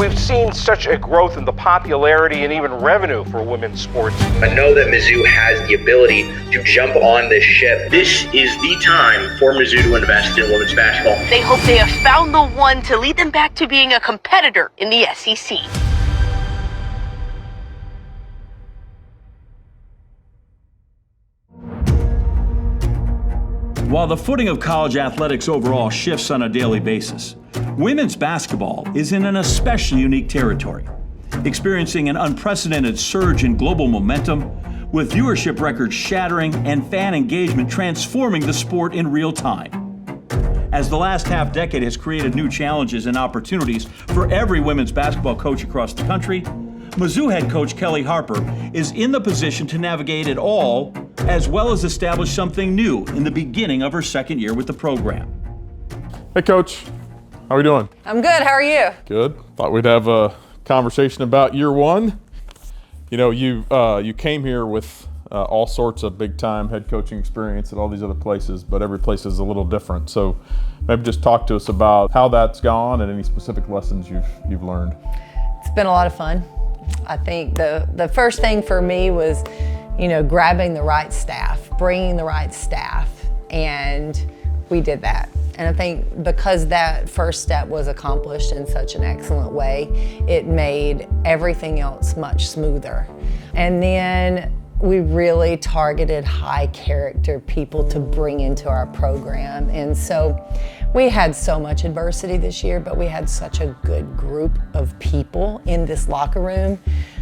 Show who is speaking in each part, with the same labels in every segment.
Speaker 1: we've seen such a growth in the popularity and even revenue for women's sports.
Speaker 2: I know that Mizzou has the ability to jump on this ship. This is the time for Mizzou to invest in women's basketball.
Speaker 3: They hope they have found the one to lead them back to being a competitor in the SEC.
Speaker 4: While the footing of college athletics overall shifts on a daily basis, women's basketball is in an especially unique territory, experiencing an unprecedented surge in global momentum, with viewership records shattering and fan engagement transforming the sport in real time. As the last half-decade has created new challenges and opportunities for every women's basketball coach across the country, Mizzou head coach Kellie Harper is in the position to navigate it all, as well as establish something new in the beginning of her second year with the program.
Speaker 5: Hey, Coach. How are we doing?
Speaker 6: I'm good. How are you?
Speaker 5: Good. Thought we'd have a conversation about year one. You know, you came here with all sorts of big-time head coaching experience at all these other places, but every place is a little different. So maybe just talk to us about how that's gone and any specific lessons you've learned.
Speaker 6: It's been a lot of fun. I think the first thing for me was, grabbing the right staff, bringing the right staff, and we did that. And I think because that first step was accomplished in such an excellent way, it made everything else much smoother. And then we really targeted high character people to bring into our program. And so we had so much adversity this year, but we had such a good group of people in this locker room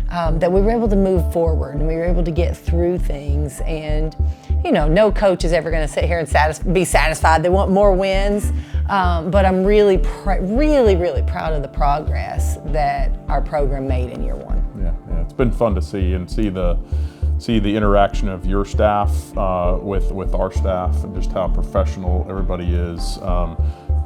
Speaker 6: that we were able to move forward and we were able to get through things. And no coach is ever going to sit here and be satisfied. They want more wins, but I'm really proud of the progress that our program made in year one.
Speaker 5: Yeah, it's been fun to see the interaction of your staff with our staff and just how professional everybody is.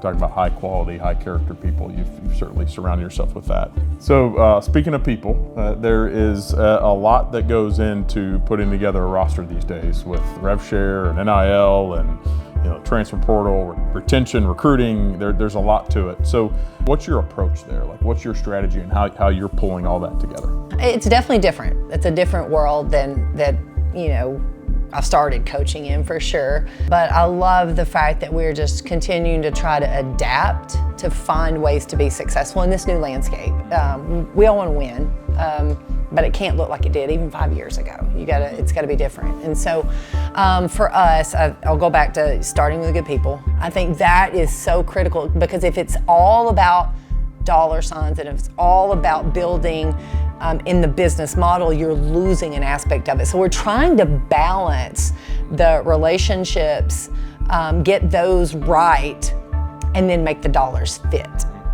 Speaker 5: Talking about high quality, high character people, you've certainly surrounded yourself with that. So speaking of people, there is a lot that goes into putting together a roster these days with rev share and NIL and transfer portal, retention, recruiting. There's a lot to it. So what's your approach there? Like, what's your strategy and how you're pulling all that together?
Speaker 6: It's definitely different. It's a different world than that, I started coaching in for sure. But I love the fact that we're just continuing to try to adapt to find ways to be successful in this new landscape. We all want to win, but it can't look like it did even 5 years ago. It's got to be different. And so for us, I'll go back to starting with good people. I think that is so critical, because if it's all about dollar signs and if it's all about building in the business model, you're losing an aspect of it. So we're trying to balance the relationships, get those right, and then make the dollars fit.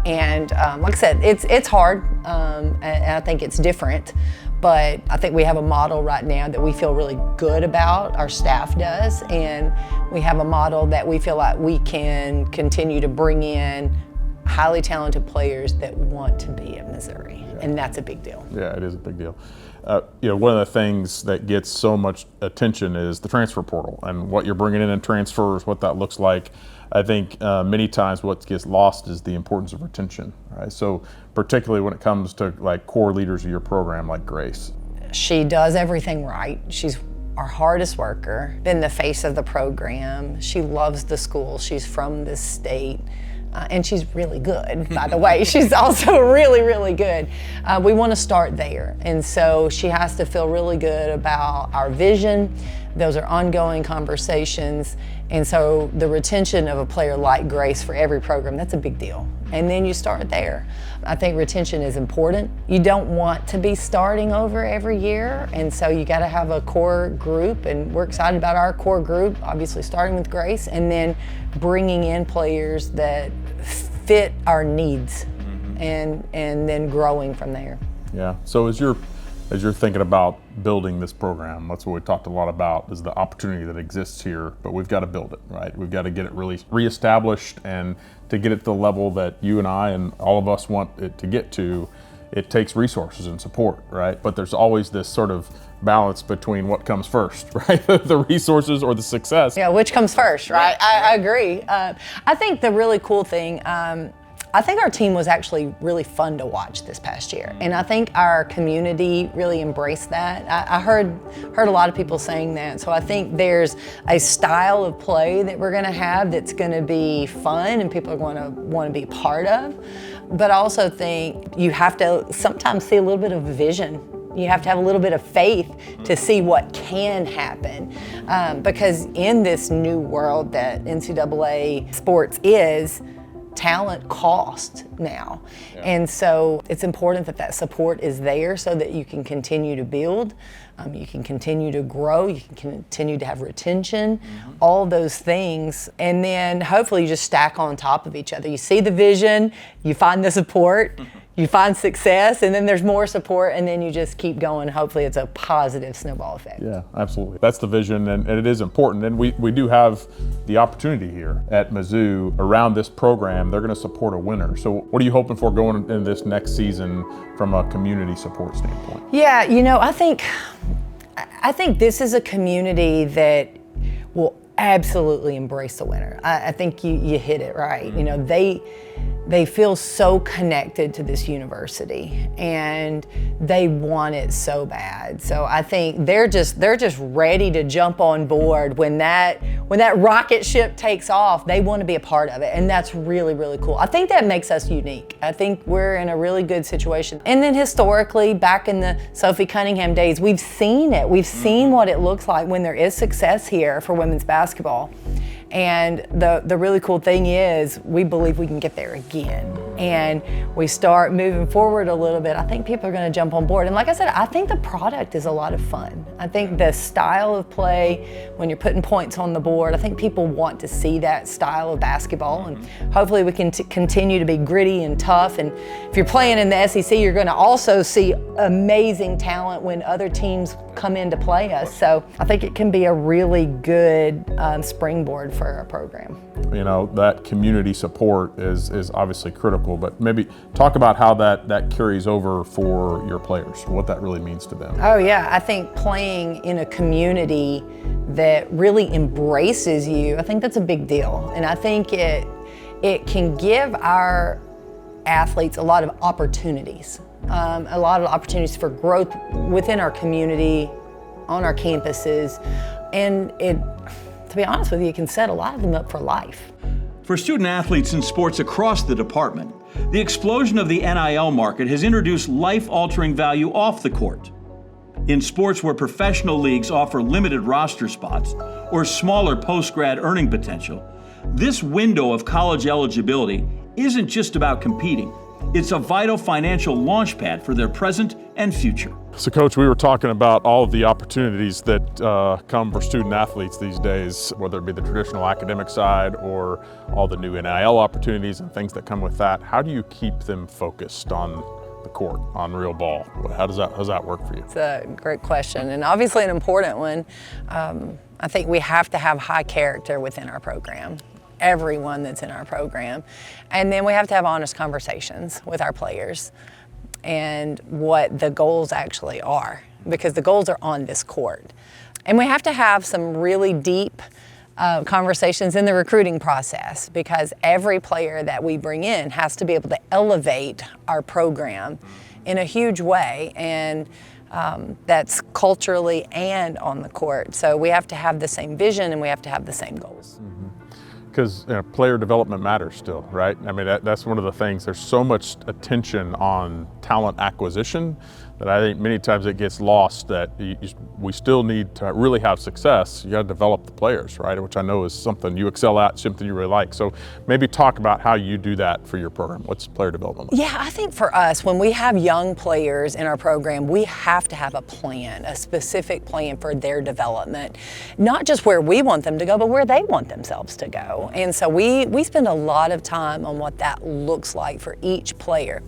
Speaker 6: And like I said, it's hard, and I think it's different, but I think we have a model right now that we feel really good about, our staff does, and we have a model that we feel like we can continue to bring in highly talented players that want to be at Missouri, and that's a big deal.
Speaker 5: Yeah, it is a big deal. One of the things that gets so much attention is the transfer portal and what you're bringing in transfers, what that looks like. I think many times what gets lost is the importance of retention, right? So particularly when it comes to like core leaders of your program like Grace.
Speaker 6: She does everything right. She's our hardest worker, been the face of the program. She loves the school. She's from this state. And she's really good, by the way. She's also really, really good. We want to start there. And so she has to feel really good about our vision. Those are ongoing conversations. And so the retention of a player like Grace for every program, that's a big deal. And then you start there. I think retention is important. You don't want to be starting over every year. And so you got to have a core group. And we're excited about our core group, obviously starting with Grace, and then bringing in players that fit our needs, and then growing from there.
Speaker 5: Yeah, so as you're thinking about building this program, that's what we talked a lot about, is the opportunity that exists here, but we've got to build it, right? We've got to get it really reestablished, and to get it to the level that you and I and all of us want it to get to, it takes resources and support, right? But there's always this sort of balance between what comes first, right? The resources or the success.
Speaker 6: Yeah, which comes first, right? I agree. I think the really cool thing, I think our team was actually really fun to watch this past year, and I think our community really embraced that. I heard a lot of people saying that, so I think there's a style of play that we're going to have that's going to be fun and people are going to want to be part of. But I also think you have to sometimes see a little bit of vision. You have to have a little bit of faith to see what can happen, because in this new world that NCAA sports is, talent costs now. Yeah. And so it's important that that support is there so that you can continue to build, you can continue to grow, you can continue to have retention, all those things. And then hopefully you just stack on top of each other. You see the vision, you find the support, you find success, and then there's more support, and then you just keep going. Hopefully it's a positive snowball effect.
Speaker 5: Yeah, absolutely. That's the vision, and it is important. And we do have the opportunity here at Mizzou around this program. They're going to support a winner. So what are you hoping for going in this next season from a community support standpoint?
Speaker 6: Yeah, you know, I think this is a community that will absolutely embrace the winner. I think you hit it right. You know, they feel so connected to this university and they want it so bad. So I think they're just ready to jump on board when that rocket ship takes off. They want to be a part of it, and that's really, really cool. I think that makes us unique. I think we're in a really good situation. And then historically, back in the Sophie Cunningham days, we've seen it. We've seen what it looks like when there is success here for women's basketball. And the really cool thing is we believe we can get there again. And we start moving forward a little bit, I think people are going to jump on board. And like I said, I think the product is a lot of fun. I think the style of play, when you're putting points on the board, I think people want to see that style of basketball. And hopefully we can continue to be gritty and tough. And if you're playing in the SEC, you're going to also see amazing talent when other teams come in to play us. So I think it can be a really good springboard for our program.
Speaker 5: You know, that community support is obviously critical, but maybe talk about how that carries over for your players, what that really means to them.
Speaker 6: Oh yeah, I think playing in a community that really embraces you, I think that's a big deal. And I think it can give our athletes a lot of opportunities, for growth within our community, on our campuses, and to be honest with you, it can set a lot of them up for life.
Speaker 4: For student athletes in sports across the department, the explosion of the NIL market has introduced life-altering value off the court. In sports where professional leagues offer limited roster spots or smaller post-grad earning potential, this window of college eligibility isn't just about competing. It's a vital financial launchpad for their present and future.
Speaker 5: So Coach, we were talking about all of the opportunities that come for student athletes these days, whether it be the traditional academic side or all the new NIL opportunities and things that come with that. How do you keep them focused on the court, on real ball? How does that work for you?
Speaker 6: It's a great question, and obviously an important one. I think we have to have high character within our program. Everyone that's in our program. And then we have to have honest conversations with our players and what the goals actually are, because the goals are on this court. And we have to have some really deep conversations in the recruiting process, because every player that we bring in has to be able to elevate our program in a huge way, and that's culturally and on the court. So we have to have the same vision and we have to have the same goals.
Speaker 5: Because player development matters still, right? I mean, that's one of the things. There's so much attention on talent acquisition that I think many times it gets lost, that we still need to really have success. You got to develop the players, right? Which I know is something you excel at, something you really like. So maybe talk about how you do that for your program. What's player development like?
Speaker 6: Yeah, I think for us, when we have young players in our program, we have to have a plan, a specific plan for their development. Not just where we want them to go, but where they want themselves to go. And so we spend a lot of time on what that looks like for each player.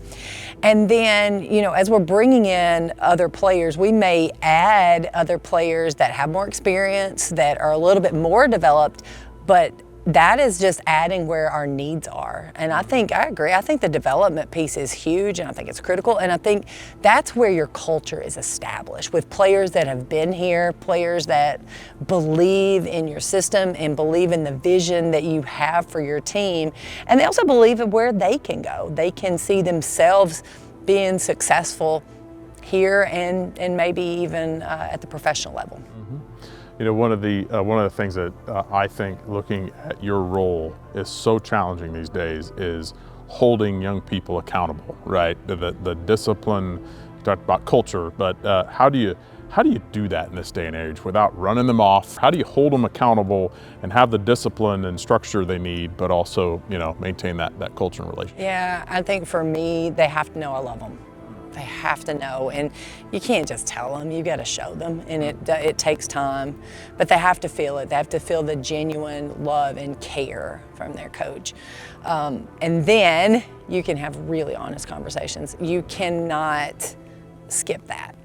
Speaker 6: And then, as we're bringing in other players, we may add other players that have more experience, that are a little bit more developed, but that is just adding where our needs are. And I agree. I think the development piece is huge, and I think it's critical. And I think that's where your culture is established, with players that have been here, players that believe in your system and believe in the vision that you have for your team. And they also believe in where they can go. They can see themselves being successful here and maybe even at the professional level.
Speaker 5: You know, one of the things that I think, looking at your role, is so challenging these days is holding young people accountable, right? The discipline. You talked about culture, but how do you do that in this day and age without running them off? How do you hold them accountable and have the discipline and structure they need, but also, you know, maintain that culture and relationship?
Speaker 6: Yeah, I think for me, they have to know I love them. They have to know, and you can't just tell them, you got to show them, and it takes time, but they have to feel it. They have to feel the genuine love and care from their coach. And then you can have really honest conversations. You cannot skip that.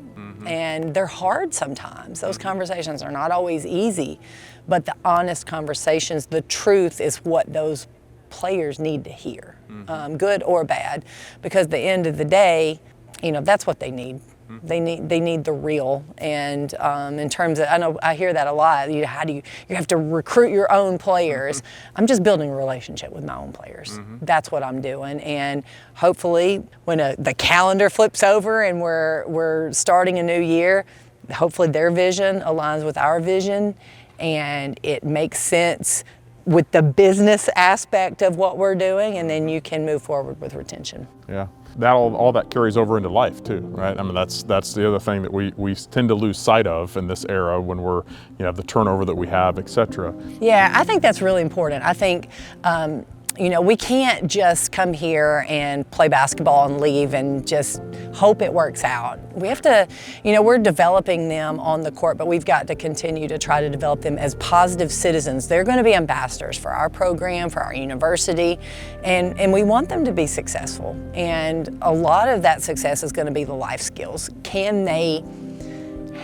Speaker 6: And they're hard sometimes. Those conversations are not always easy, but the honest conversations, the truth is what those players need to hear, good or bad, because at the end of the day, you know, that's what they need. They need the real. And in terms of, I know I hear that a lot. You have to recruit your own players. I'm just building a relationship with my own players. That's what I'm doing. And hopefully, when the calendar flips over and we're starting a new year, hopefully their vision aligns with our vision, and it makes sense with the business aspect of what we're doing, and then you can move forward with retention.
Speaker 5: Yeah. All that carries over into life too, right? I mean, that's the other thing that we tend to lose sight of in this era when we're, you know, the turnover that we have, et cetera.
Speaker 6: Yeah, I think that's really important. I think, you know, we can't just come here and play basketball and leave and just hope it works out. We have to, you know, we're developing them on the court, but we've got to continue to try to develop them as positive citizens. They're going to be ambassadors for our program, for our university, and we want them to be successful. And a lot of that success is going to be the life skills. Can they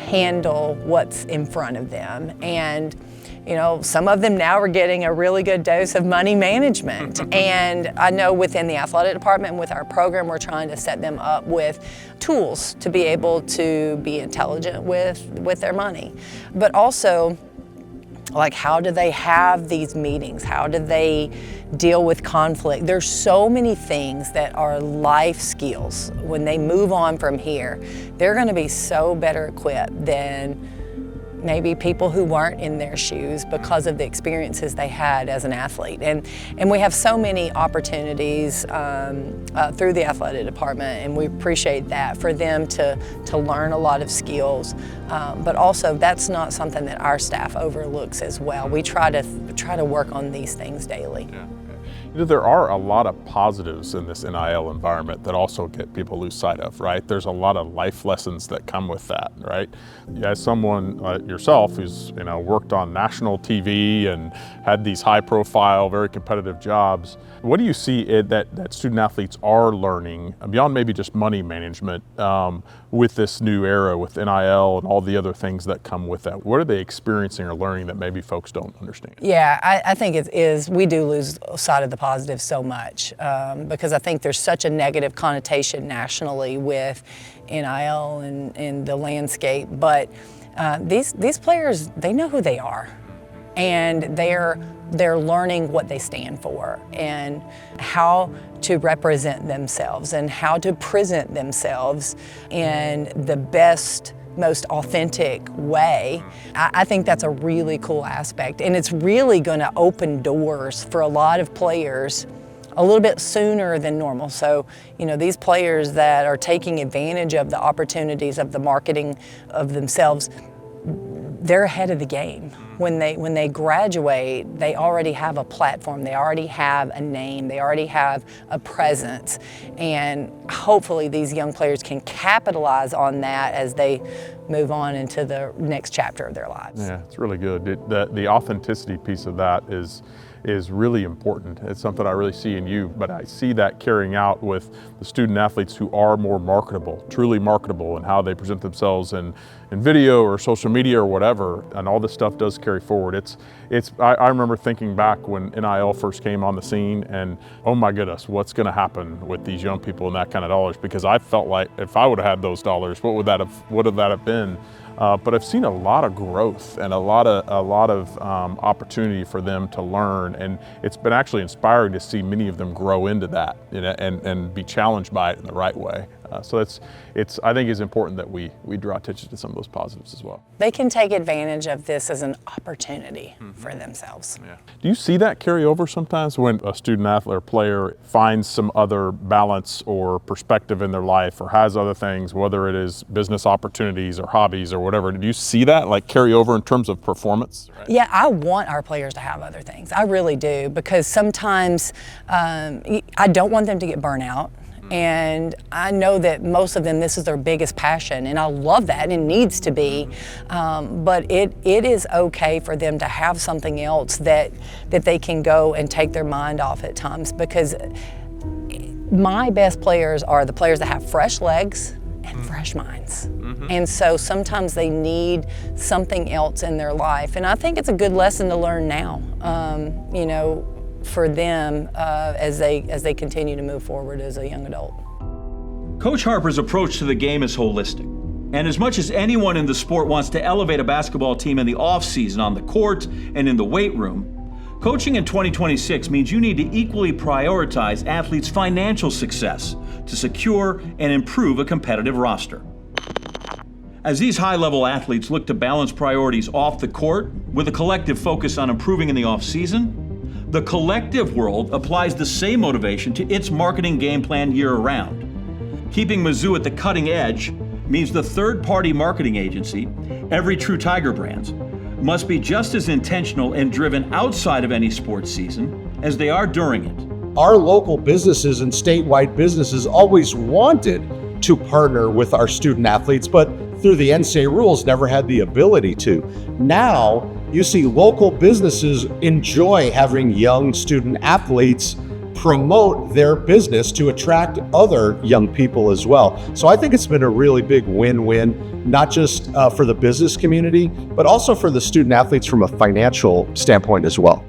Speaker 6: handle what's in front of them? And you know, some of them now are getting a really good dose of money management. And I know within the athletic department and with our program, we're trying to set them up with tools to be able to be intelligent with their money. But also, like, how do they have these meetings? How do they deal with conflict? There's so many things that are life skills. When they move on from here, they're going to be so better equipped than maybe people who weren't in their shoes because of the experiences they had as an athlete. And we have so many opportunities through the athletic department, and we appreciate that, for them to learn a lot of skills. But also, that's not something that our staff overlooks as well. We try to work on these things daily.
Speaker 5: Yeah. You know, there are a lot of positives in this NIL environment that also get people lose sight of, right? There's a lot of life lessons that come with that, right? As someone yourself who's, you know, worked on national TV and had these high-profile, very competitive jobs, what do you see that student athletes are learning beyond maybe just money management with this new era, with NIL and all the other things that come with that? What are they experiencing or learning that maybe folks don't understand?
Speaker 6: Yeah, I think it is. We do lose sight of the positive so much because I think there's such a negative connotation nationally with NIL and the landscape. But these players, they know who they are, and they're learning what they stand for and how to represent themselves and how to present themselves in the best, most authentic way. I think that's a really cool aspect, and it's really going to open doors for a lot of players a little bit sooner than normal. So, you know, these players that are taking advantage of the opportunities of the marketing of themselves, they're ahead of the game. When they graduate, they already have a platform, they already have a name, they already have a presence, and hopefully these young players can capitalize on that as they move on into the next chapter of their lives.
Speaker 5: Yeah, it's really good. The authenticity piece of that is is really important. It's something I really see in you, but I see that carrying out with the student athletes who are more marketable, truly marketable, and how they present themselves in video or social media or whatever, and all this stuff does carry forward. I remember thinking back when NIL first came on the scene, and oh my goodness, what's going to happen with these young people and that kind of dollars? Because I felt like if I would have had those dollars, what would that have been? But I've seen a lot of growth and a lot of opportunity for them to learn, and it's been actually inspiring to see many of them grow into that, you know, and be challenged by it in the right way. So I think it's important that we draw attention to some of those positives as well.
Speaker 6: They can take advantage of this as an opportunity for themselves.
Speaker 5: Yeah. Do you see that carry over sometimes when a student athlete or player finds some other balance or perspective in their life, or has other things, whether it is business opportunities or hobbies or whatever? Do you see that like carry over in terms of performance? Right.
Speaker 6: Yeah, I want our players to have other things. I really do, because sometimes I don't want them to get burnt out. And I know that most of them, this is their biggest passion, and I love that, and it needs to be. But it is okay for them to have something else that they can go and take their mind off at times, because my best players are the players that have fresh legs and fresh minds. And so sometimes they need something else in their life. And I think it's a good lesson to learn now, you know, for them as they continue to move forward as a young adult.
Speaker 4: Coach Harper's approach to the game is holistic. And as much as anyone in the sport wants to elevate a basketball team in the off-season, on the court, and in the weight room, coaching in 2026 means you need to equally prioritize athletes' financial success to secure and improve a competitive roster. As these high-level athletes look to balance priorities off the court with a collective focus on improving in the off-season, the collective world applies the same motivation to its marketing game plan year-round. Keeping Mizzou at the cutting edge means the third-party marketing agency, Every True Tiger Brands, must be just as intentional and driven outside of any sports season as they are during it.
Speaker 7: Our local businesses and statewide businesses always wanted to partner with our student athletes, but through the NCAA rules never had the ability to. Now, you see local businesses enjoy having young student athletes promote their business to attract other young people as well. So I think it's been a really big win-win, not just for the business community, but also for the student athletes from a financial standpoint as well.